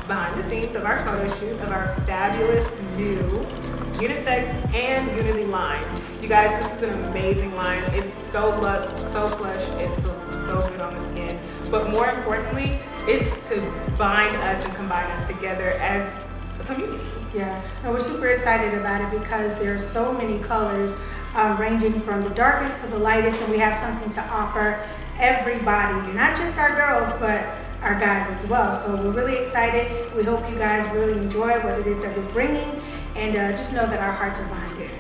behind the scenes of our photo shoot of our fabulous new unisex and unity line. You guys, this is an amazing line. It's so luxe, so plush, it feels so good on the skin. But more importantly, it's to bind us and combine us together as a community. Yeah, and we're super excited about it because there's so many colors ranging from the darkest to the lightest, and we have something to offer everybody, not just our girls, but our guys as well. So we're really excited. We hope you guys really enjoy what it is that we're bringing, and just know that our hearts are behind it.